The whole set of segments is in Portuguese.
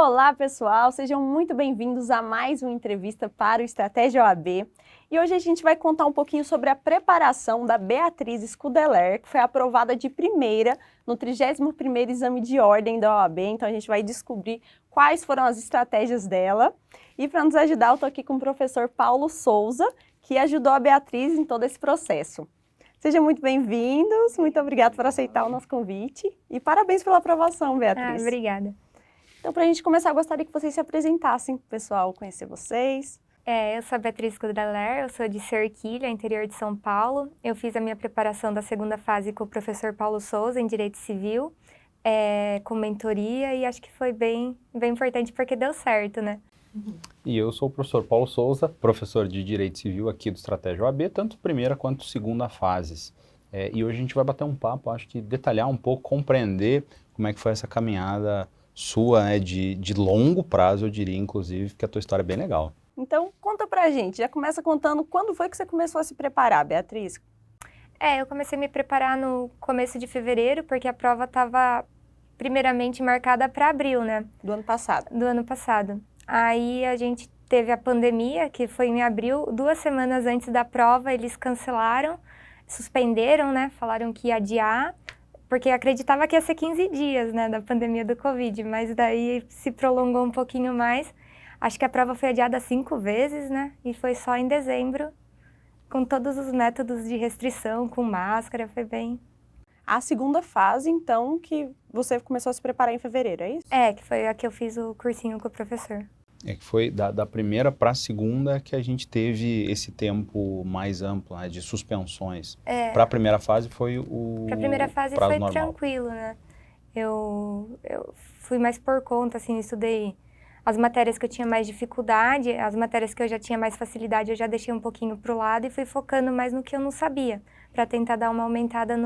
Olá, pessoal! Sejam muito bem-vindos a mais uma entrevista para o Estratégia OAB. E hoje a gente vai contar um pouquinho sobre a preparação da Beatriz Scudeler, que foi aprovada de primeira no 31º Exame de Ordem da OAB. Então a gente vai descobrir quais foram as estratégias dela. E para nos ajudar, eu estou aqui com o professor Paulo Souza, que ajudou a Beatriz em todo esse processo. Sejam muito bem-vindos, muito obrigada por aceitar o nosso convite e parabéns pela aprovação, Beatriz. Obrigada. Então, para a gente começar, eu gostaria que vocês se apresentassem, para o pessoal conhecer vocês. Eu sou a Beatriz Scudeler, eu sou de Serquilha, interior de São Paulo. Eu fiz a minha preparação da segunda fase com o professor Paulo Souza, em Direito Civil, com mentoria, e acho que foi bem importante porque deu certo, né? E eu sou o professor Paulo Souza, professor de Direito Civil aqui do Estratégia OAB, tanto primeira quanto segunda fases. E hoje a gente vai bater um papo, acho que detalhar um pouco, compreender como é que foi essa caminhada sua, né, de longo prazo, eu diria, inclusive, porque a tua história é bem legal. Então, conta pra gente, já começa contando quando foi que você começou a se preparar, Beatriz? Eu comecei a me preparar no começo de fevereiro, porque a prova estava primeiramente marcada para abril, né? Do ano passado. Do ano passado. Aí a gente teve a pandemia, que foi em abril, 2 semanas antes da prova, eles cancelaram, suspenderam, né? Falaram que ia adiar, porque acreditava que ia ser 15 dias, né, da pandemia do Covid, mas daí se prolongou um pouquinho mais. Acho que a prova foi adiada 5 vezes, né, e foi só em dezembro, com todos os métodos de restrição, com máscara, foi bem... A segunda fase, então, que você começou a se preparar em fevereiro, é isso? Que foi a que eu fiz o cursinho com o professor. Que foi da primeira para a segunda que a gente teve esse tempo mais amplo, né, de suspensões. Para a primeira fase foi o Para a primeira fase prazo foi normal. tranquilo, né? Eu fui mais por conta, assim, estudei as matérias que eu tinha mais dificuldade, as matérias que eu já tinha mais facilidade, eu já deixei um pouquinho pro lado e fui focando mais no que eu não sabia, para tentar dar uma aumentada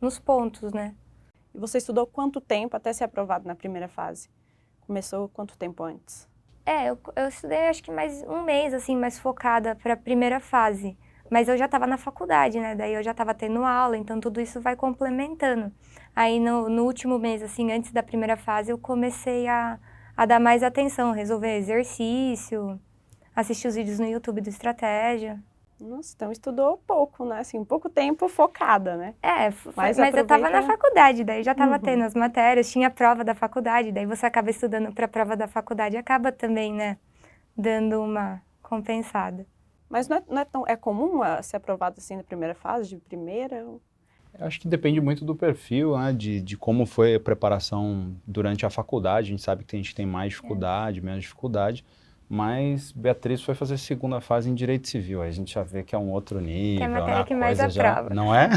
nos pontos, né? E você estudou quanto tempo até ser aprovado na primeira fase? Começou quanto tempo antes? Eu estudei acho que mais um mês, assim, mais focada para a primeira fase. Mas eu já estava na faculdade, né? Daí eu já estava tendo aula, então tudo isso vai complementando. Aí no último mês, assim, antes da primeira fase, eu comecei a dar mais atenção, resolver exercício, assistir os vídeos no YouTube do Estratégia. Nossa, então estudou pouco, né? Assim, pouco tempo focada, né? Mas eu estava na faculdade, daí já estava tendo as matérias, tinha a prova da faculdade, daí você acaba estudando para a prova da faculdade e acaba também, né, dando uma compensada. Mas não é tão comum ser aprovado assim na primeira fase, de primeira? Eu acho que depende muito do perfil, né, de como foi a preparação durante a faculdade. A gente sabe que tem gente que tem mais dificuldade, menos dificuldade. Mas Beatriz foi fazer segunda fase em Direito Civil, aí a gente já vê que é um outro nível, é a matéria que mais aprova. Não é?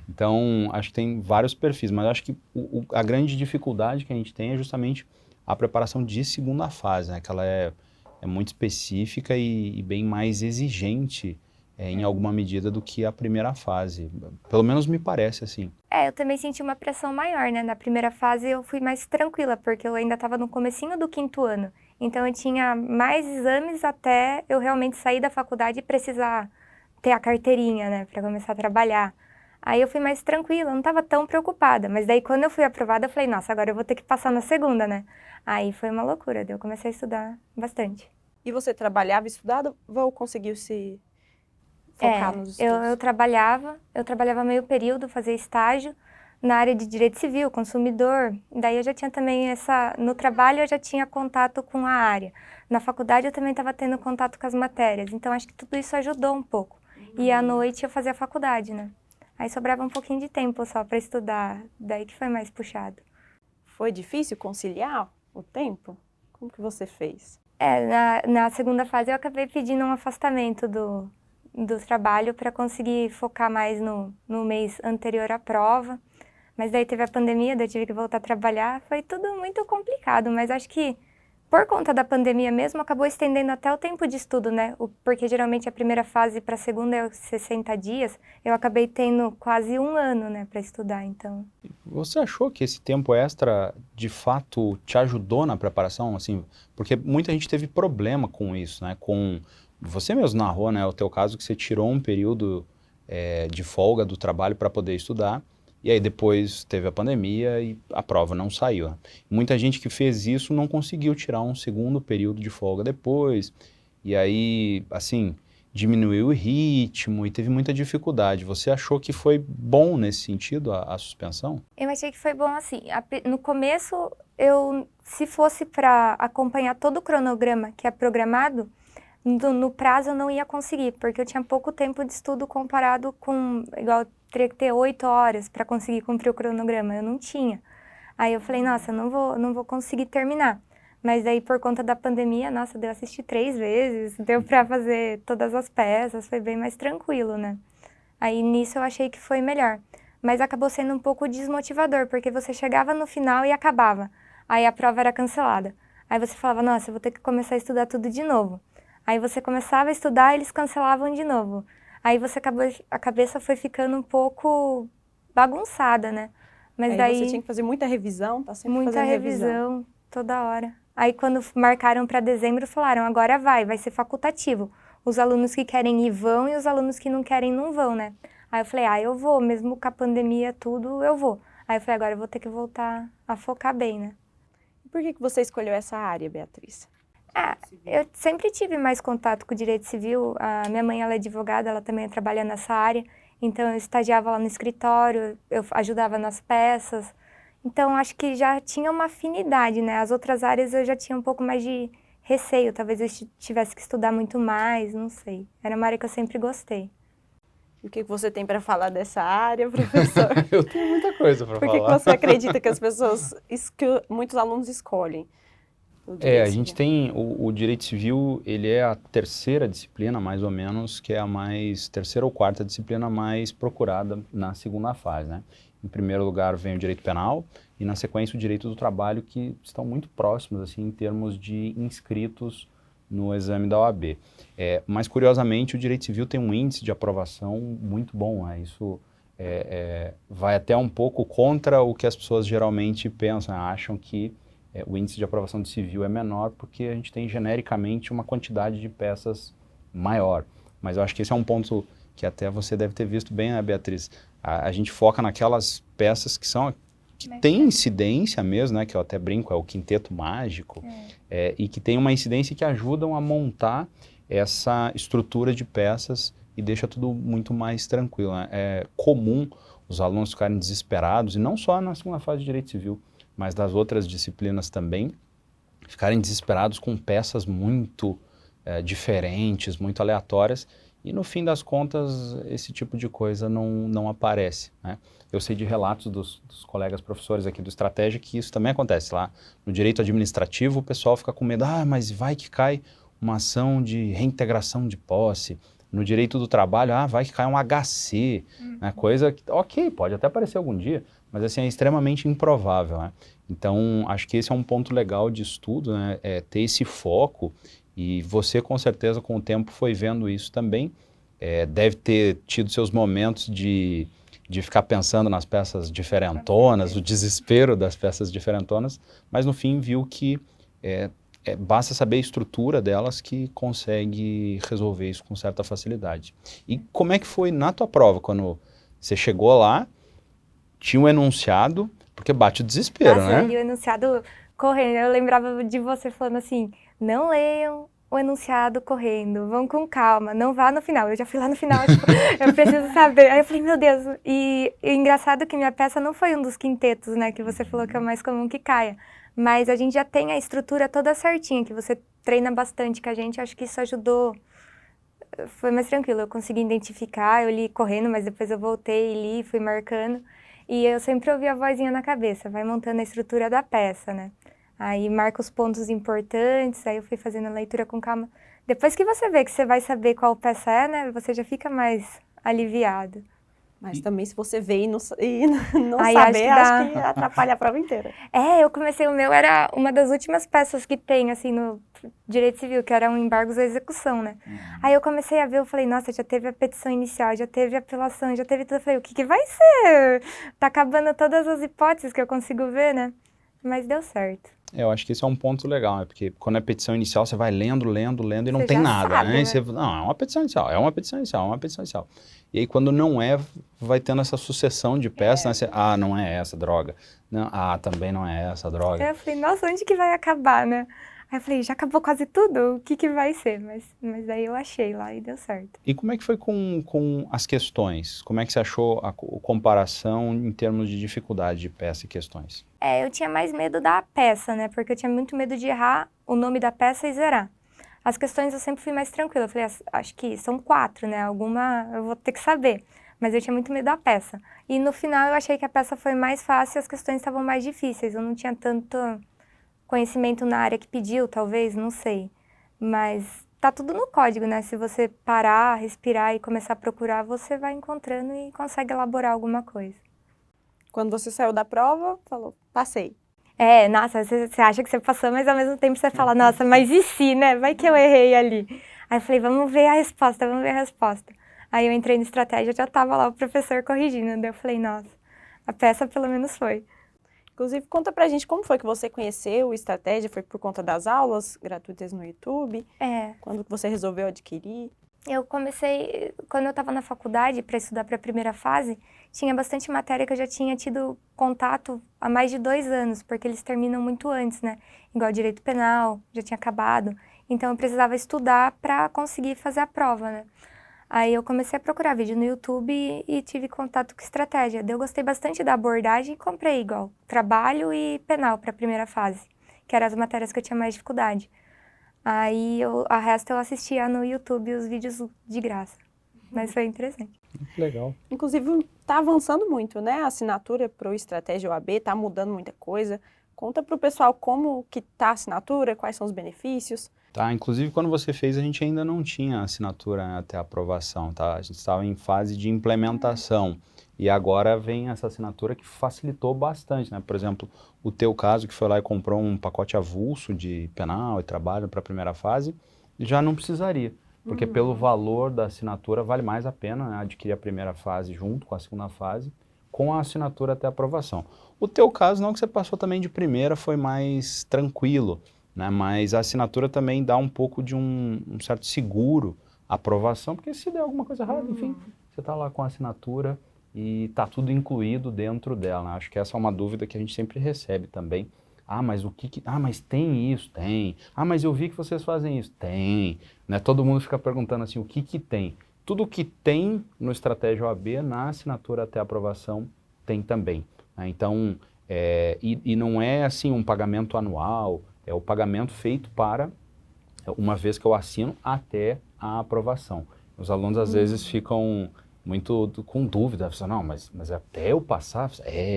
Então, acho que tem vários perfis, mas acho que a grande dificuldade que a gente tem é justamente a preparação de segunda fase, né? Que ela é muito específica e bem mais exigente em alguma medida do que a primeira fase. Pelo menos me parece assim. Eu também senti uma pressão maior, né? Na primeira fase eu fui mais tranquila, porque eu ainda estava no comecinho do 5º ano. Então eu tinha mais exames até eu realmente sair da faculdade e precisar ter a carteirinha, né? Para começar a trabalhar. Aí eu fui mais tranquila, não estava tão preocupada. Mas daí quando eu fui aprovada, eu falei, nossa, agora eu vou ter que passar na segunda, né? Aí foi uma loucura, daí eu comecei a estudar bastante. E você trabalhava e estudava ou conseguiu se focar nos estudos? Eu trabalhava meio período, fazia estágio na área de Direito Civil, consumidor. Daí eu já tinha também no trabalho eu já tinha contato com a área. Na faculdade eu também estava tendo contato com as matérias, então acho que tudo isso ajudou um pouco. E à noite eu fazia a faculdade, né? Aí sobrava um pouquinho de tempo só para estudar, daí que foi mais puxado. Foi difícil conciliar o tempo? Como que você fez? Na segunda fase eu acabei pedindo um afastamento do trabalho para conseguir focar mais no mês anterior à prova. Mas daí teve a pandemia, daí eu tive que voltar a trabalhar, foi tudo muito complicado, mas acho que por conta da pandemia mesmo, acabou estendendo até o tempo de estudo, né? Porque geralmente a primeira fase para a segunda é 60 dias, eu acabei tendo quase 1 ano, né, para estudar, então... Você achou que esse tempo extra, de fato, te ajudou na preparação, assim? Porque muita gente teve problema com isso, né? Você mesmo narrou, né, o teu caso, que você tirou um período de folga do trabalho para poder estudar, E aí depois teve a pandemia e a prova não saiu. Muita gente que fez isso não conseguiu tirar um segundo período de folga depois. E aí, assim, diminuiu o ritmo e teve muita dificuldade. Você achou que foi bom nesse sentido a suspensão? Eu achei que foi bom assim. No começo, se fosse para acompanhar todo o cronograma que é programado, no prazo eu não ia conseguir, porque eu tinha pouco tempo de estudo comparado com, igual, teria que ter 8 horas para conseguir cumprir o cronograma, eu não tinha. Aí eu falei, nossa, eu não vou conseguir terminar. Mas aí, por conta da pandemia, nossa, deu assistir 3 vezes, deu para fazer todas as peças, foi bem mais tranquilo, né? Aí nisso eu achei que foi melhor. Mas acabou sendo um pouco desmotivador, porque você chegava no final e acabava. Aí a prova era cancelada. Aí você falava, nossa, eu vou ter que começar a estudar tudo de novo. Aí você começava a estudar e eles cancelavam de novo. Aí a cabeça foi ficando um pouco bagunçada, né? Mas Aí daí você tinha que fazer muita revisão, tá sempre muita fazendo revisão. revisão, toda hora. Aí quando marcaram para dezembro, falaram, agora vai ser facultativo. Os alunos que querem ir vão e os alunos que não querem não vão, né? Aí eu falei, eu vou, mesmo com a pandemia tudo, eu vou. Aí eu falei, agora eu vou ter que voltar a focar bem, né? Por que você escolheu essa área, Beatriz? Eu sempre tive mais contato com o direito civil. A minha mãe, ela é advogada, ela também trabalha nessa área. Então, eu estagiava lá no escritório, eu ajudava nas peças. Então, acho que já tinha uma afinidade, né? As outras áreas eu já tinha um pouco mais de receio. Talvez eu tivesse que estudar muito mais, não sei. Era uma área que eu sempre gostei. O que você tem para falar dessa área, professor? Eu tenho muita coisa para falar. Por que você acredita que as pessoas, que muitos alunos escolhem? A gente tem o direito civil, ele é a terceira disciplina, mais ou menos, que é terceira ou quarta disciplina mais procurada na segunda fase, né? Em primeiro lugar vem o direito penal e na sequência o direito do trabalho, que estão muito próximos, assim, em termos de inscritos no exame da OAB. Mas, curiosamente, o direito civil tem um índice de aprovação muito bom, né? Isso vai até um pouco contra o que as pessoas geralmente pensam, né? Acham que o índice de aprovação de civil é menor porque a gente tem genericamente uma quantidade de peças maior. Mas eu acho que esse é um ponto que até você deve ter visto bem, né, Beatriz? A gente foca naquelas peças que têm incidência mesmo, né, que eu até brinco, é o quinteto mágico, e que tem uma incidência que ajudam a montar essa estrutura de peças e deixa tudo muito mais tranquilo, né? É comum os alunos ficarem desesperados, e não só na segunda fase de direito civil, mas das outras disciplinas também, ficarem desesperados com peças muito diferentes, muito aleatórias, e no fim das contas esse tipo de coisa não aparece, né? Eu sei de relatos dos colegas professores aqui do Estratégia que isso também acontece lá. No direito administrativo o pessoal fica com medo, mas vai que cai uma ação de reintegração de posse. No direito do trabalho, vai que cai um HC, né? Coisa que, ok, pode até aparecer algum dia, mas assim, é extremamente improvável, né? Então, acho que esse é um ponto legal de estudo, né? Ter esse foco, e você com certeza com o tempo foi vendo isso também. Deve ter tido seus momentos de ficar pensando nas peças diferentonas, o desespero das peças diferentonas, mas no fim viu que basta saber a estrutura delas que consegue resolver isso com certa facilidade. E como é que foi na tua prova, quando você chegou lá, tinha um enunciado, porque bate o desespero, Nossa, né? e o enunciado correndo, eu lembrava de você falando assim, não leiam o enunciado correndo, vão com calma, não vá no final. Eu já fui lá no final, tipo, eu preciso saber. Aí eu falei, meu Deus, e engraçado que minha peça não foi um dos quintetos, né, que você falou que é o mais comum que caia. Mas a gente já tem a estrutura toda certinha, que você treina bastante com a gente, acho que isso ajudou, foi mais tranquilo, eu consegui identificar, eu li correndo, mas depois eu voltei e li, fui marcando, e eu sempre ouvi a vozinha na cabeça, vai montando a estrutura da peça, né? Aí marca os pontos importantes, aí eu fui fazendo a leitura com calma. Depois que você vê que você vai saber qual peça é, né, você já fica mais aliviado. Mas também se você vê e não Aí saber, acho que atrapalha a prova inteira. Eu comecei, o meu era uma das últimas peças que tem, assim, no direito civil, que era um embargos à execução, né? Aí eu comecei a ver, eu falei, nossa, já teve a petição inicial, já teve a apelação, já teve tudo. Eu falei, o que vai ser? Tá acabando todas as hipóteses que eu consigo ver, né? mas deu certo. Eu acho que esse é um ponto legal, né? Porque quando é petição inicial, você vai lendo e não Você tem já nada, sabe, né? né? E você, não, é uma petição inicial, é uma petição inicial, é uma petição inicial. E aí, quando não é, vai tendo essa sucessão de peças, né? Você, não é essa, droga. Não, também não é essa, droga. Eu falei, nossa, onde que vai acabar, né? Aí eu falei, já acabou quase tudo? O que que vai ser? Mas daí eu achei lá e deu certo. E como é que foi com as questões? Como é que você achou a comparação em termos de dificuldade de peça e questões? Eu tinha mais medo da peça, né? Porque eu tinha muito medo de errar o nome da peça e zerar. As questões eu sempre fui mais tranquila. Eu falei, acho que são 4, né? Alguma eu vou ter que saber. Mas eu tinha muito medo da peça. E no final eu achei que a peça foi mais fácil e as questões estavam mais difíceis. Eu não tinha tanto conhecimento na área que pediu, talvez, não sei. Mas tá tudo no código, né? Se você parar, respirar e começar a procurar, você vai encontrando e consegue elaborar alguma coisa. Quando você saiu da prova, falou, passei. Nossa, você acha que você passou, mas ao mesmo tempo você fala, nossa, mas e se, né? Vai que eu errei ali. Aí eu falei, vamos ver a resposta, vamos ver a resposta. Aí eu entrei no estratégia, já tava lá o professor corrigindo. Daí eu falei, nossa, a peça pelo menos foi. Inclusive, conta pra gente como foi que você conheceu o Estratégia, foi por conta das aulas gratuitas no YouTube? Quando que você resolveu adquirir? Eu comecei, quando eu estava na faculdade para estudar para a primeira fase, tinha bastante matéria que eu já tinha tido contato há mais de 2 anos, porque eles terminam muito antes, né? Igual direito penal, já tinha acabado. Então eu precisava estudar para conseguir fazer a prova, né? Aí eu comecei a procurar vídeo no YouTube e tive contato com estratégia. Daí eu gostei bastante da abordagem e comprei igual trabalho e penal para a primeira fase, que eram as matérias que eu tinha mais dificuldade. Aí a resto eu assistia no YouTube os vídeos de graça, mas foi interessante. Legal. Inclusive, tá avançando muito, né? A assinatura pro Estratégia OAB tá mudando muita coisa. Conta pro pessoal como que tá a assinatura, quais são os benefícios. Tá, inclusive quando você fez a gente ainda não tinha assinatura, né, até a aprovação, tá? A gente estava em fase de implementação e agora vem essa assinatura que facilitou bastante, né? Por exemplo, o teu caso que foi lá e comprou um pacote avulso de penal e trabalho para a primeira fase, já não precisaria, porque pelo valor da assinatura vale mais a pena, né, adquirir a primeira fase junto com a segunda fase, com a assinatura até a aprovação. O teu caso não, que você passou também de primeira, foi mais tranquilo, né? Mas a assinatura também dá um pouco de um certo seguro à aprovação, porque se der alguma coisa errada, enfim, você está lá com a assinatura e está tudo incluído dentro dela, né? Acho que essa é uma dúvida que a gente sempre recebe também. Mas mas tem isso? Tem. Mas eu vi que vocês fazem isso. Tem. Né? Todo mundo fica perguntando assim, o que tem? Tudo que tem no Estratégia OAB, na assinatura até a aprovação, tem também. Né? Então, e não é assim um pagamento anual, é o pagamento feito para, uma vez que eu assino, até a aprovação. Os alunos às vezes ficam muito com dúvida, falam, não, mas é até eu passar?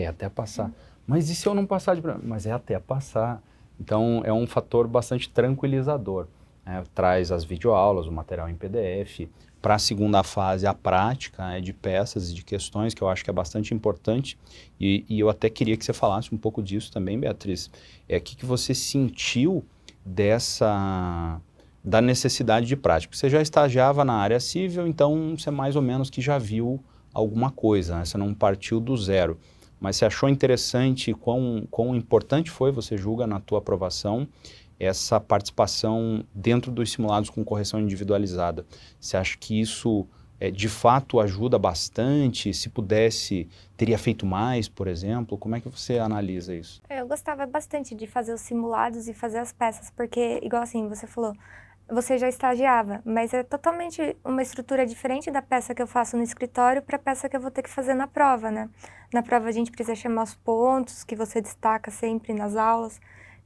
Até passar. Mas e se eu não passar de primeira? Mas é até passar. Então é um fator bastante tranquilizador. Né? Traz as videoaulas, o material em PDF. Para a segunda fase, a prática de peças e de questões, que eu acho que é bastante importante. E eu até queria que você falasse um pouco disso também, Beatriz. O que você sentiu da necessidade de prática? Você já estagiava na área civil, então você mais ou menos que já viu alguma coisa, né? Você não partiu do zero. Mas você achou interessante quão importante foi, você julga, na tua aprovação, essa participação dentro dos simulados com correção individualizada? Você acha que isso, de fato, ajuda bastante? Se pudesse, teria feito mais, por exemplo? Como é que você analisa isso? Eu gostava bastante de fazer os simulados e fazer as peças, porque, igual assim, você falou, você já estagiava, mas é totalmente uma estrutura diferente da peça que eu faço no escritório para a peça que eu vou ter que fazer na prova, né? Na prova a gente precisa chamar os pontos que você destaca sempre nas aulas,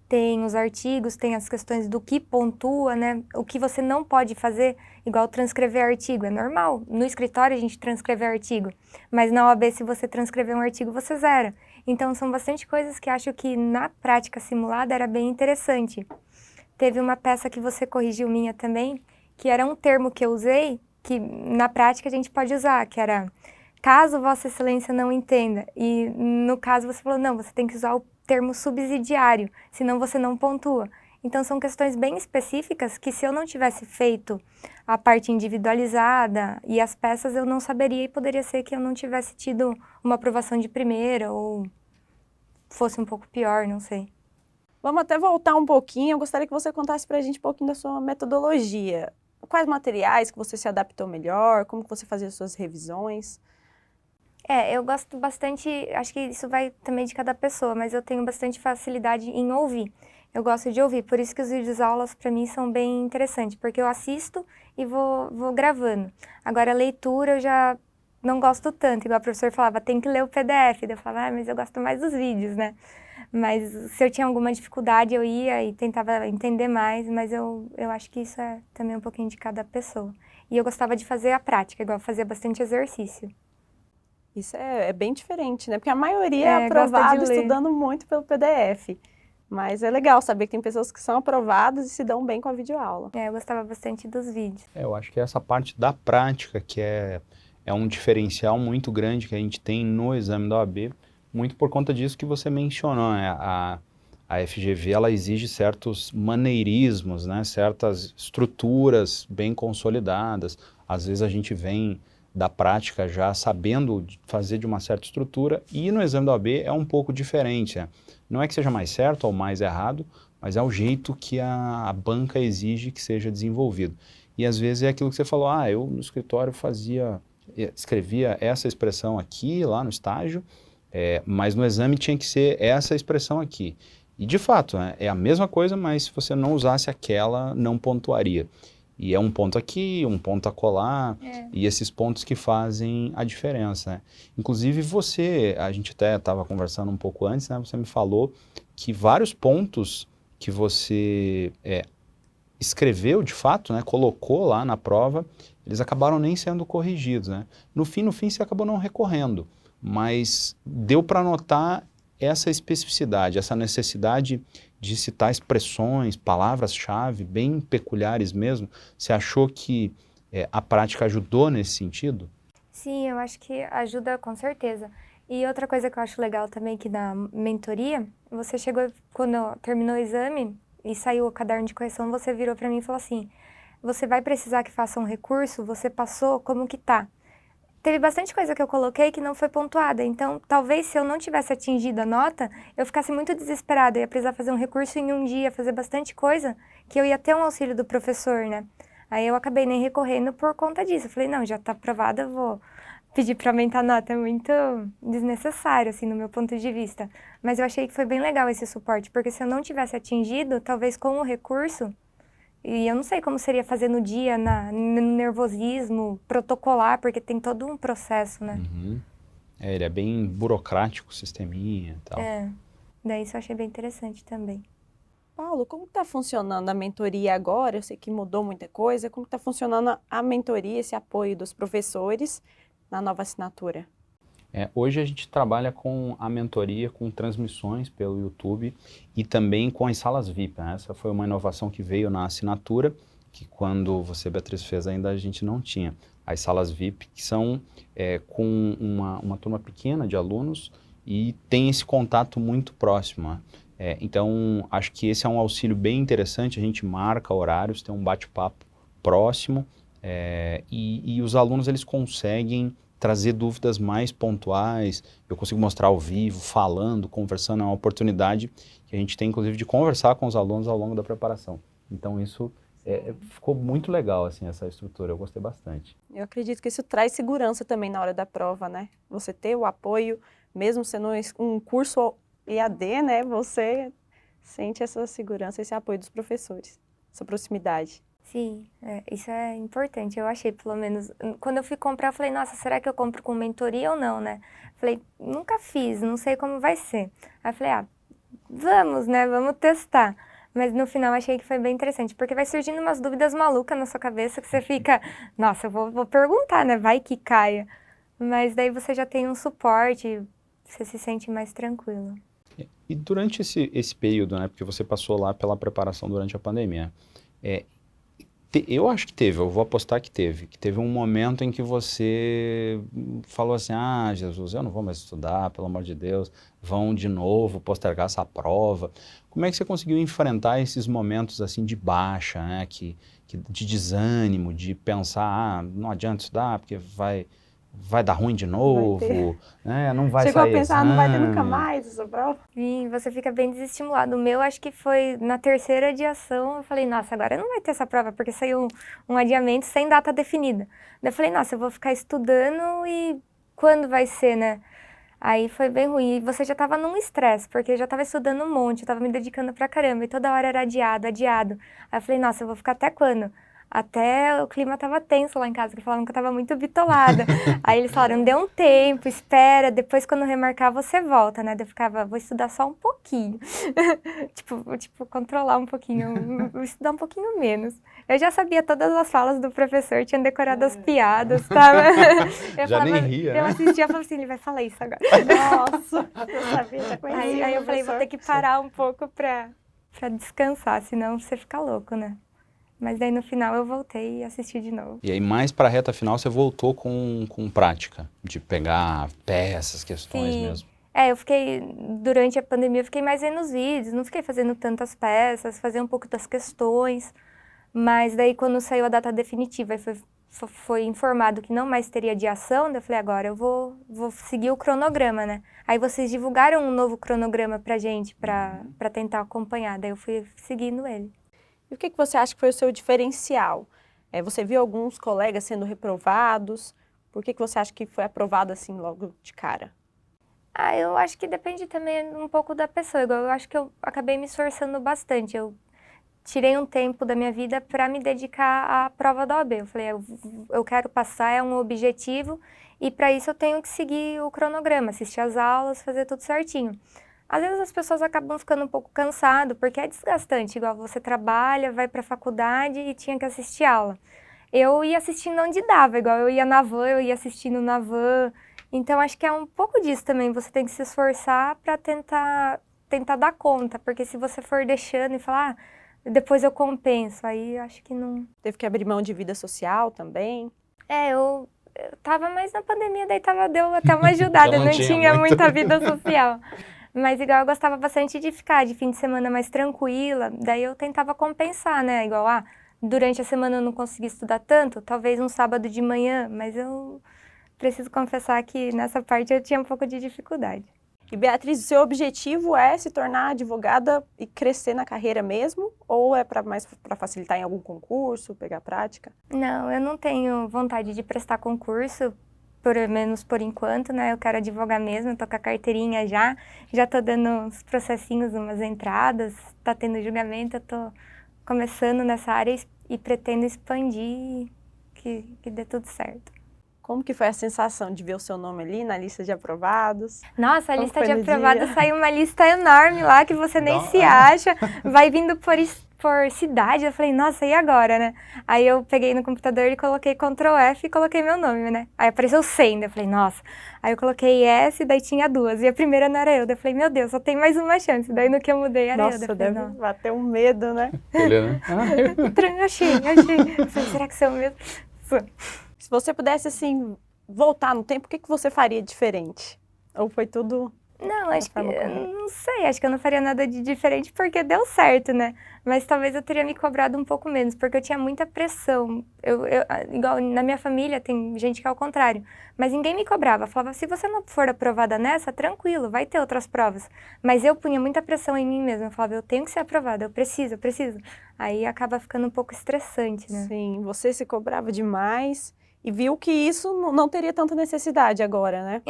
tem os artigos, tem as questões do que pontua, né? O que você não pode fazer, igual transcrever artigo, é normal. No escritório a gente transcreve artigo, mas na OAB se você transcrever um artigo você zera. Então são bastante coisas que acho que na prática simulada era bem interessante. Teve uma peça que você corrigiu minha também, que era um termo que eu usei, que na prática a gente pode usar, que era caso Vossa Excelência não entenda. E no caso você falou, não, você tem que usar o termo subsidiário, senão você não pontua. Então são questões bem específicas que se eu não tivesse feito a parte individualizada e as peças eu não saberia e poderia ser que eu não tivesse tido uma aprovação de primeira ou fosse um pouco pior, não sei. Vamos até voltar um pouquinho. Eu gostaria que você contasse para a gente um pouquinho da sua metodologia. Quais materiais que você se adaptou melhor? Como que você fazia as suas revisões? Eu gosto bastante, acho que isso vai também de cada pessoa, mas eu tenho bastante facilidade em ouvir. Eu gosto de ouvir, por isso que os vídeos aulas para mim são bem interessantes, porque eu assisto e vou gravando. Agora a leitura eu já não gosto tanto, igual a professora falava, tem que ler o PDF. Daí eu falava, mas eu gosto mais dos vídeos, né? Mas se eu tinha alguma dificuldade eu ia e tentava entender mais, mas eu acho que isso é também um pouquinho de cada pessoa. E eu gostava de fazer a prática, igual eu fazia bastante exercício. Isso é bem diferente, né? Porque a maioria é Gosta de aprovado ler. estudando muito pelo PDF. Mas é legal saber que tem pessoas que são aprovadas e se dão bem com a videoaula. Eu gostava bastante dos vídeos. Eu acho que essa parte da prática que é um diferencial muito grande que a gente tem no exame da OAB, muito por conta disso que você mencionou, né? A FGV, ela exige certos maneirismos, né? Certas estruturas bem consolidadas. Às vezes a gente vem da prática já sabendo fazer de uma certa estrutura, e no exame da OAB é um pouco diferente, né? Não é que seja mais certo ou mais errado, mas é o jeito que a banca exige que seja desenvolvido. E às vezes é aquilo que você falou, eu no escritório escrevia essa expressão aqui, lá no estágio, mas no exame tinha que ser essa expressão aqui. E de fato, né, é a mesma coisa, mas se você não usasse aquela, não pontuaria. E é um ponto aqui, um ponto acolá, e esses pontos que fazem a diferença, né? Inclusive a gente até estava conversando um pouco antes, né? Você me falou que vários pontos que você escreveu de fato, né? Colocou lá na prova, eles acabaram nem sendo corrigidos, né? No fim você acabou não recorrendo, mas deu para notar essa especificidade, essa necessidade de citar expressões, palavras-chave bem peculiares mesmo. Você achou que a prática ajudou nesse sentido? Sim, eu acho que ajuda com certeza. E outra coisa que eu acho legal também que na mentoria, você chegou, quando terminou o exame e saiu o caderno de correção, você virou para mim e falou assim, você vai precisar que faça um recurso, você passou, como que tá? Teve bastante coisa que eu coloquei que não foi pontuada, então talvez se eu não tivesse atingido a nota, eu ficasse muito desesperada, eu ia precisar fazer um recurso em um dia, fazer bastante coisa, que eu ia ter um auxílio do professor, né? Aí eu acabei nem recorrendo por conta disso, eu falei, não, já tá aprovada, eu vou pedir para aumentar a nota, é muito desnecessário, assim, no meu ponto de vista. Mas eu achei que foi bem legal esse suporte, porque se eu não tivesse atingido, talvez com o recurso, e eu não sei como seria fazer no dia, no nervosismo, protocolar, porque tem todo um processo, né? Uhum. Ele é bem burocrático, sisteminha e tal. Daí isso eu achei bem interessante também. Paulo, como está funcionando a mentoria agora? Eu sei que mudou muita coisa. Como está funcionando a mentoria, esse apoio dos professores na nova assinatura? Hoje a gente trabalha com a mentoria, com transmissões pelo YouTube e também com as salas VIP, né? Essa foi uma inovação que veio na assinatura, que quando você, Beatriz, fez ainda a gente não tinha. As salas VIP, que são com uma turma pequena de alunos e tem esse contato muito próximo, né? Então, acho que esse é um auxílio bem interessante, a gente marca horários, tem um bate-papo próximo e os alunos eles conseguem trazer dúvidas mais pontuais, eu consigo mostrar ao vivo, falando, conversando, é uma oportunidade que a gente tem, inclusive, de conversar com os alunos ao longo da preparação. Então, isso ficou muito legal, assim, essa estrutura, eu gostei bastante. Eu acredito que isso traz segurança também na hora da prova, né? Você ter o apoio, mesmo sendo um curso EAD, né? Você sente essa segurança, esse apoio dos professores, essa proximidade. Sim, isso é importante, eu achei, pelo menos. Quando eu fui comprar, eu falei, nossa, será que eu compro com mentoria ou não, né? Falei, nunca fiz, não sei como vai ser. Aí eu falei, vamos, né, vamos testar. Mas no final achei que foi bem interessante, porque vai surgindo umas dúvidas malucas na sua cabeça que você fica, nossa, eu vou perguntar, né, vai que caia. Mas daí você já tem um suporte, você se sente mais tranquilo. E durante esse período, né, porque você passou lá pela preparação durante a pandemia, eu acho que teve, eu vou apostar que teve um momento em que você falou assim, Jesus, eu não vou mais estudar, pelo amor de Deus, vão de novo postergar essa prova. Como é que você conseguiu enfrentar esses momentos assim de baixa, né, de desânimo, de pensar, não adianta estudar porque vai dar ruim de novo, né? Não vai Chegou sair a pensar, não vai ter exame. nunca mais essa prova? E você fica bem desestimulado. O meu, acho que foi na terceira adiação, eu falei, nossa, agora não vai ter essa prova, porque saiu um adiamento sem data definida. Daí eu falei, nossa, eu vou ficar estudando e quando vai ser, né? Aí foi bem ruim. E você já tava num estresse, porque eu já tava estudando um monte, eu tava me dedicando pra caramba, e toda hora era adiado, adiado. Aí eu falei, nossa, eu vou ficar até quando? Até o clima tava tenso lá em casa, que falavam que eu tava muito bitolada. Aí eles falaram, dê um tempo, espera, depois quando remarcar você volta, né? Daí eu ficava, vou estudar só um pouquinho. tipo, controlar um pouquinho, vou estudar um pouquinho menos. Eu já sabia todas as falas do professor, tinha decorado as piadas, tá? Já nem ria, Eu né? assistia e falava assim, ele vai falar isso agora. Nossa, eu sabia, já conhecia. Aí eu o falei, vou professor. ter que parar um pouco pra descansar, senão você fica louco, né? Mas daí no final eu voltei e assisti de novo. E aí, mais para a reta final, você voltou com prática, de pegar peças, questões Sim. mesmo. Eu fiquei, durante a pandemia, eu fiquei mais vendo os vídeos, não fiquei fazendo tantas peças, fazia um pouco das questões, mas daí quando saiu a data definitiva e foi informado que não mais teria adiação, daí eu falei, agora eu vou seguir o cronograma, né? Aí vocês divulgaram um novo cronograma pra gente, pra tentar acompanhar, daí eu fui seguindo ele. E o que você acha que foi o seu diferencial? Você viu alguns colegas sendo reprovados? Por que você acha que foi aprovado assim logo de cara? Eu acho que depende também um pouco da pessoa. Igual eu acho que eu acabei me esforçando bastante. Eu tirei um tempo da minha vida para me dedicar à prova da OAB. Eu falei, eu quero passar, é um objetivo, e para isso eu tenho que seguir o cronograma, assistir às aulas, fazer tudo certinho. Às vezes as pessoas acabam ficando um pouco cansadas, porque é desgastante, igual você trabalha, vai para a faculdade e tinha que assistir aula. Eu ia assistindo onde dava, igual eu ia na van, eu ia assistindo na van. Então acho que é um pouco disso também, você tem que se esforçar para tentar dar conta, porque se você for deixando e falar, depois eu compenso, aí acho que não... Teve que abrir mão de vida social também? Eu tava mais na pandemia, daí deu até uma ajudada, Já não não tinha tinha muito. muita vida social. Mas igual eu gostava bastante de ficar de fim de semana mais tranquila, daí eu tentava compensar, né? Igual, durante a semana eu não consegui estudar tanto, talvez um sábado de manhã, mas eu preciso confessar que nessa parte eu tinha um pouco de dificuldade. E Beatriz, o seu objetivo é se tornar advogada e crescer na carreira mesmo? Ou é mais para facilitar em algum concurso, pegar prática? Não, eu não tenho vontade de prestar concurso, pelo menos por enquanto, né? Eu quero advogar mesmo, eu tô com a carteirinha já tô dando uns processinhos, umas entradas, tá tendo julgamento, eu tô começando nessa área e pretendo expandir que dê tudo certo. Como que foi a sensação de ver o seu nome ali na lista de aprovados? Nossa, a Como lista foi de no aprovados dia? saiu uma lista enorme lá que você nem se acha, vai vindo por cidade, eu falei, nossa, e agora, né? Aí eu peguei no computador e coloquei Ctrl F e coloquei meu nome, né? Aí apareceu 100, daí eu falei, nossa. Aí eu coloquei S, daí tinha duas, e a primeira não era eu, daí eu falei, meu Deus, só tem mais uma chance. Daí no que eu mudei era eu, daí Nossa, eu falei, deve não. bater um medo, né? Ele, né? Achei. Eu falei, será que sou eu mesmo? Se você pudesse, assim, voltar no tempo, o que você faria diferente? Ou foi tudo... Não, acho que, forma correta? não sei, acho que eu não faria nada de diferente porque deu certo, né? Mas talvez eu teria me cobrado um pouco menos, porque eu tinha muita pressão. Igual na minha família tem gente que é ao contrário, mas ninguém me cobrava. Falava, se você não for aprovada nessa, tranquilo, vai ter outras provas. Mas eu punha muita pressão em mim mesma, eu falava, eu tenho que ser aprovada, eu preciso. Aí acaba ficando um pouco estressante, né? Sim, você se cobrava demais e viu que isso não teria tanta necessidade agora, né?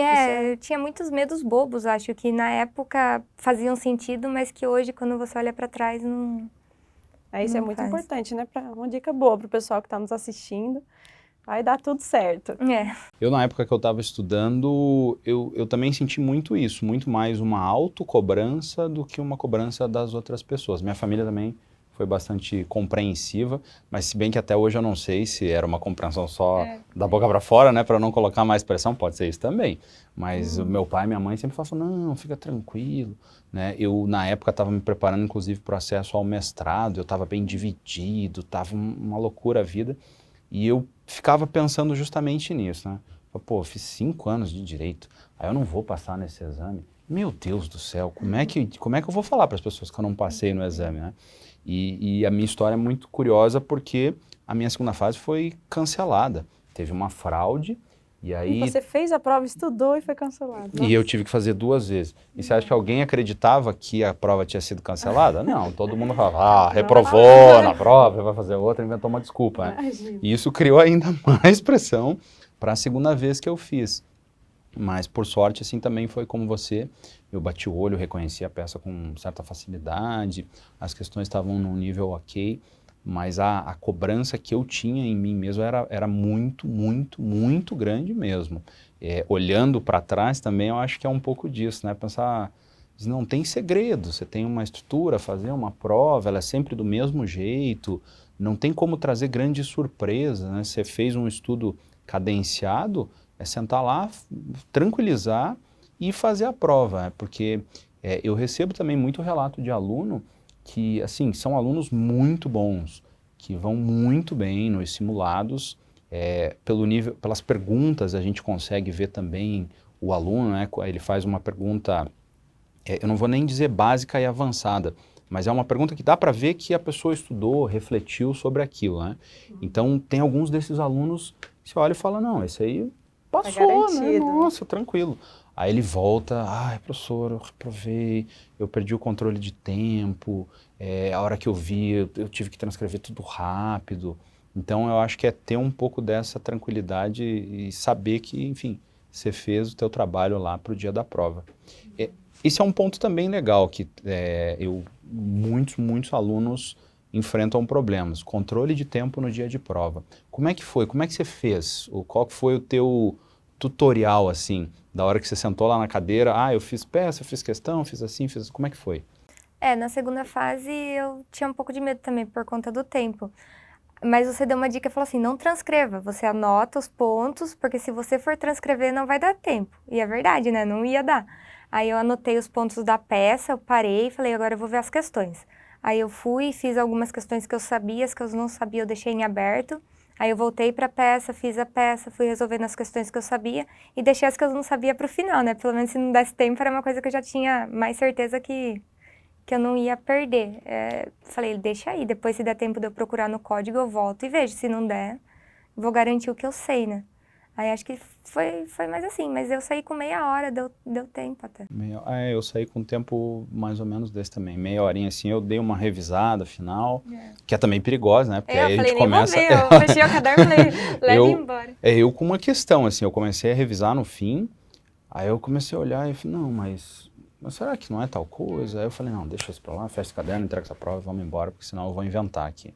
Eu tinha muitos medos bobos, acho, que na época faziam sentido, mas que hoje, quando você olha pra trás, não... Isso é não muito faz. importante, né? Uma dica boa pro pessoal que está nos assistindo. Vai dar tudo certo. Eu, na época que eu estava estudando, eu também senti muito isso, muito mais uma autocobrança do que uma cobrança das outras pessoas. Minha família também foi bastante compreensiva, mas se bem que até hoje eu não sei se era uma compreensão só da boca para fora, né, para não colocar mais pressão, pode ser isso também. Mas o meu pai e minha mãe sempre falavam, não, fica tranquilo, né? Eu, na época, estava me preparando, inclusive, para o acesso ao mestrado, eu estava bem dividido, estava uma loucura a vida, e eu ficava pensando justamente nisso, né? Pô, eu fiz 5 anos de direito, aí eu não vou passar nesse exame. Meu Deus do céu, como é que eu vou falar para as pessoas que eu não passei no exame, né? E a minha história é muito curiosa porque a minha segunda fase foi cancelada. Teve uma fraude E aí... E você fez a prova, estudou e foi cancelado. E eu tive que fazer 2 vezes. E você acha que alguém acreditava que a prova tinha sido cancelada? Não, todo mundo falava, reprovou na prova, vai fazer outra, inventou uma desculpa, né? E isso criou ainda mais pressão para a segunda vez que eu fiz. Mas, por sorte, assim, também foi como você. Eu bati o olho, reconheci a peça com certa facilidade, as questões estavam num nível ok, mas a cobrança que eu tinha em mim mesmo era muito, muito, muito grande mesmo. Olhando para trás também, eu acho que é um pouco disso, né? Pensar, não tem segredo, você tem uma estrutura, fazer uma prova, ela é sempre do mesmo jeito, não tem como trazer grandes surpresas, né? Você fez um estudo cadenciado, é sentar lá, tranquilizar e fazer a prova, né? Porque eu recebo também muito relato de aluno que, assim, são alunos muito bons, que vão muito bem nos simulados, pelo nível, pelas perguntas a gente consegue ver também o aluno, né? Ele faz uma pergunta, eu não vou nem dizer básica e avançada, mas é uma pergunta que dá para ver que a pessoa estudou, refletiu sobre aquilo, né? Então, tem alguns desses alunos que você olha e fala, não, esse aí passou, né? Nossa, tranquilo. Aí ele volta, ai, professor, eu reprovei, eu perdi o controle de tempo, a hora que eu vi, eu tive que transcrever tudo rápido. Então, eu acho que é ter um pouco dessa tranquilidade e saber que, enfim, você fez o teu trabalho lá para o dia da prova. Esse é um ponto também legal, que muitos alunos enfrentam problemas. Controle de tempo no dia de prova. Como é que foi? Como é que você fez? Qual que foi o teu tutorial, assim, da hora que você sentou lá na cadeira? Ah, eu fiz peça, eu fiz questão, fiz assim, fiz... Como é que foi? Na segunda fase eu tinha um pouco de medo também por conta do tempo. Mas você deu uma dica e falou assim, não transcreva, você anota os pontos, porque se você for transcrever não vai dar tempo. E é verdade, né? Não ia dar. Aí eu anotei os pontos da peça, eu parei e falei, agora eu vou ver as questões. Aí eu fui, fiz algumas questões que eu sabia, as que eu não sabia eu deixei em aberto. Aí eu voltei para a peça, fiz a peça, fui resolvendo as questões que eu sabia e deixei as que eu não sabia para o final, né? Pelo menos se não desse tempo era uma coisa que eu já tinha mais certeza que eu não ia perder. Falei, deixa aí, depois se der tempo de eu procurar no código eu volto e vejo. Se não der, vou garantir o que eu sei, né? Aí acho que foi mais assim, mas eu saí com meia hora, deu tempo até. Eu saí com tempo mais ou menos desse também, meia horinha assim, eu dei uma revisada final, que é também perigosa, né? Porque aí a gente começa... Eu fechei o caderno e falei, leve embora. Eu com uma questão, assim, eu comecei a revisar no fim, aí eu comecei a olhar e falei, não, mas será que não é tal coisa? Aí eu falei, não, deixa isso pra lá, fecha esse caderno, entrega essa prova e vamos embora, porque senão eu vou inventar aqui.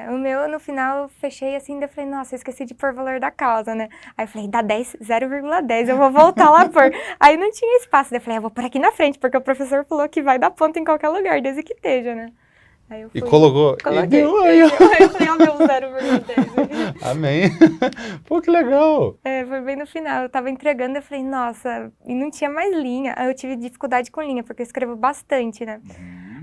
O meu, no final, eu fechei assim, daí eu falei, nossa, eu esqueci de pôr o valor da causa, né? Aí eu falei, dá 10, 0,10, eu vou voltar lá por. Aí não tinha espaço, daí eu falei, eu vou pôr aqui na frente, porque o professor falou que vai dar ponto em qualquer lugar, desde que esteja, né? Aí eu fui, e colocou? Coloquei. E deu aí. Eu falei, ó, meu 0,10. Amém. Pô, que legal. Foi bem no final, eu tava entregando, eu falei, nossa, e não tinha mais linha. Aí eu tive dificuldade com linha, porque eu escrevo bastante, né?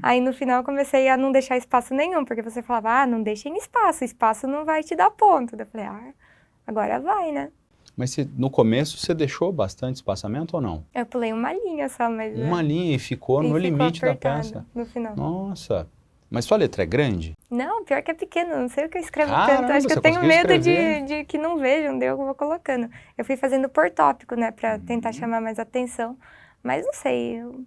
Aí no final eu comecei a não deixar espaço nenhum, porque você falava, não deixem espaço não vai te dar ponto. Daí eu falei, agora vai, né? Mas no começo você deixou bastante espaçamento ou não? Eu pulei uma linha só, mas... Uma linha e ficou no limite da peça. No final. Nossa. Mas sua letra é grande? Não, pior que é pequeno, não sei o que eu escrevo Caramba, tanto. Acho que eu tenho medo escrever. de que não vejam, daí eu vou colocando. Eu fui fazendo por tópico, né, pra tentar chamar mais atenção. Mas não sei o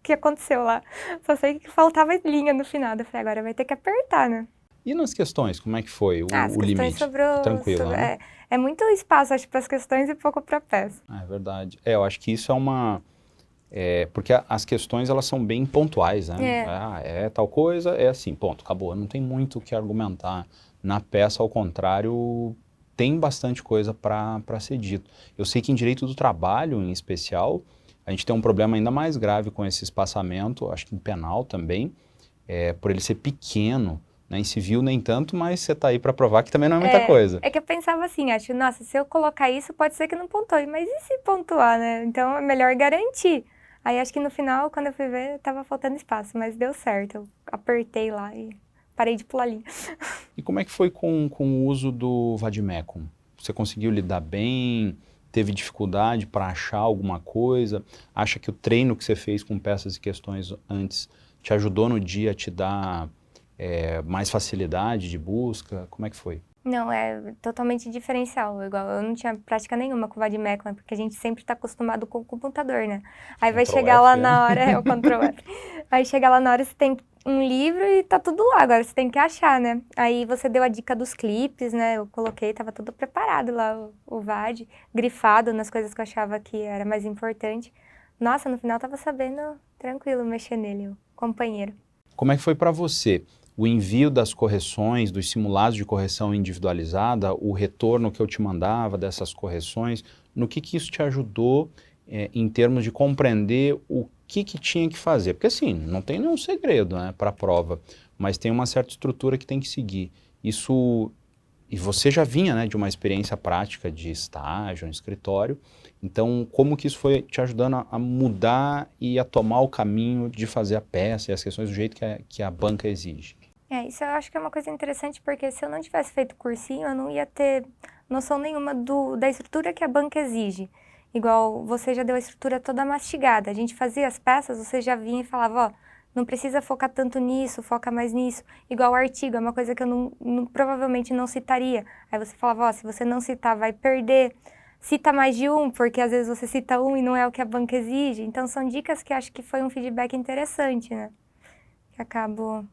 que aconteceu lá. Só sei que faltava linha no final. Eu falei, agora vai ter que apertar, né? E nas questões, como é que foi As o limite? Sobrou, tranquilo, né? É muito espaço, acho, para as questões e pouco para a peça. É verdade. Eu acho que isso é uma... porque as questões, elas são bem pontuais, né? É tal coisa, é assim, ponto, acabou. Não tem muito o que argumentar. Na peça, ao contrário, tem bastante coisa para ser dito. Eu sei que em direito do trabalho, em especial, a gente tem um problema ainda mais grave com esse espaçamento, acho que em penal também, por ele ser pequeno, né? Em civil nem tanto, mas você está aí para provar que também não é muita coisa. É que eu pensava assim, acho, nossa, se eu colocar isso, pode ser que não pontuie, mas e se pontuar, né? Então é melhor garantir. Aí acho que no final, quando eu fui ver, tava faltando espaço, mas deu certo. Eu apertei lá e parei de pular linha. E como é que foi com o uso do vade-mecum? Você conseguiu lidar bem? Teve dificuldade para achar alguma coisa? Acha que o treino que você fez com peças e questões antes te ajudou no dia a te dar mais facilidade de busca? Como é que foi? Não, é totalmente diferencial. Igual eu não tinha prática nenhuma com o Vademecum, porque a gente sempre está acostumado com o computador, né? Aí vai Ctrl chegar F, lá né? na hora, é o Ctrl F. Aí chegar lá na hora, você tem um livro e tá tudo lá, agora você tem que achar, né? Aí você deu a dica dos clipes, né? Eu coloquei, tava tudo preparado lá, o VAD, grifado nas coisas que eu achava que era mais importante. Nossa, no final tava sabendo tranquilo mexer nele, o companheiro. Como é que foi para você o envio das correções, dos simulados de correção individualizada, o retorno que eu te mandava dessas correções, no que isso te ajudou em termos de compreender o que tinha que fazer? Porque assim, não tem nenhum segredo, né, para a prova, mas tem uma certa estrutura que tem que seguir. Isso, e você já vinha, né, de uma experiência prática de estágio, no escritório, então como que isso foi te ajudando a mudar e a tomar o caminho de fazer a peça e as questões do jeito que a banca exige? Isso eu acho que é uma coisa interessante, porque se eu não tivesse feito cursinho, eu não ia ter noção nenhuma da estrutura que a banca exige. Igual você já deu a estrutura toda mastigada. A gente fazia as peças, você já vinha e falava, ó, não precisa focar tanto nisso, foca mais nisso. Igual o artigo, é uma coisa que eu provavelmente não citaria. Aí você falava, ó, se você não citar, vai perder. Cita mais de um, porque às vezes você cita um e não é o que a banca exige. Então são dicas que acho que foi um feedback interessante, né? Que acabou...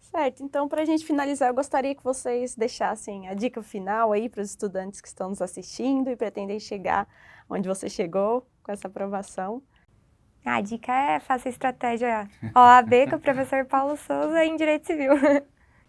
Certo, então para a gente finalizar, eu gostaria que vocês deixassem a dica final aí para os estudantes que estão nos assistindo e pretendem chegar onde você chegou com essa aprovação. A dica é faça estratégia OAB com o professor Paulo Souza em Direito Civil.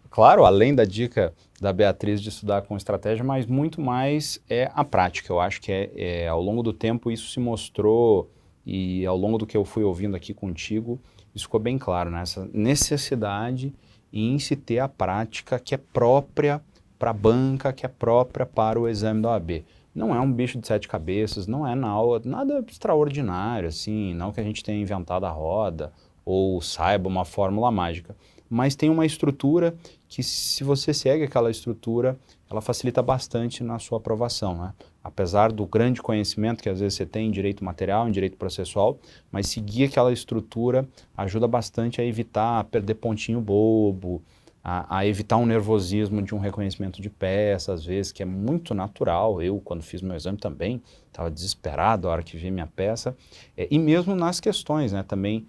Claro, além da dica da Beatriz de estudar com estratégia, mas muito mais é a prática. Eu acho que ao longo do tempo isso se mostrou e ao longo do que eu fui ouvindo aqui contigo, isso ficou bem claro, né? Essa necessidade em se ter a prática que é própria para a banca, que é própria para o exame da OAB. Não é um bicho de 7 cabeças, não é nada extraordinário, assim, não que a gente tenha inventado a roda ou saiba uma fórmula mágica, mas tem uma estrutura que, se você segue aquela estrutura, ela facilita bastante na sua aprovação, né? Apesar do grande conhecimento que às vezes você tem em direito material, em direito processual, mas seguir aquela estrutura ajuda bastante a evitar perder pontinho bobo, a evitar um nervosismo de um reconhecimento de peça, às vezes, que é muito natural. Eu, quando fiz meu exame também, estava desesperado a hora que vi minha peça, e mesmo nas questões, né, também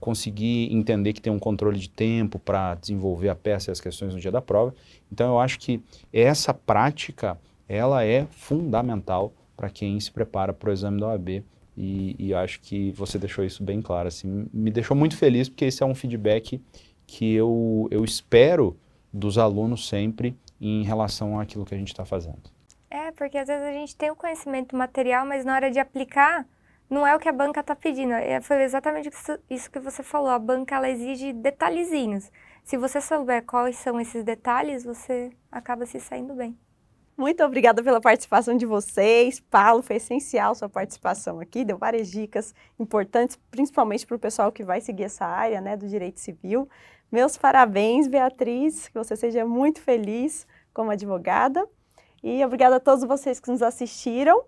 conseguir entender que tem um controle de tempo para desenvolver a peça e as questões no dia da prova. Então eu acho que essa prática, ela é fundamental para quem se prepara para o exame da OAB, e eu acho que você deixou isso bem claro, assim, me deixou muito feliz, porque esse é um feedback que eu espero dos alunos sempre em relação àquilo que a gente está fazendo. Porque às vezes a gente tem o conhecimento material, mas na hora de aplicar, não é o que a banca está pedindo. Foi exatamente isso que você falou. A banca, ela exige detalhezinhos. Se você souber quais são esses detalhes, você acaba se saindo bem. Muito obrigada pela participação de vocês. Paulo, foi essencial sua participação aqui, deu várias dicas importantes, principalmente para o pessoal que vai seguir essa área, né, do direito civil. Meus parabéns, Beatriz, que você seja muito feliz como advogada. E obrigada a todos vocês que nos assistiram.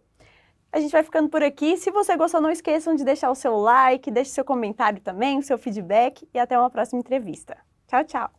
A gente vai ficando por aqui. Se você gostou, não esqueçam de deixar o seu like, deixe seu comentário também, o seu feedback e até uma próxima entrevista. Tchau, tchau!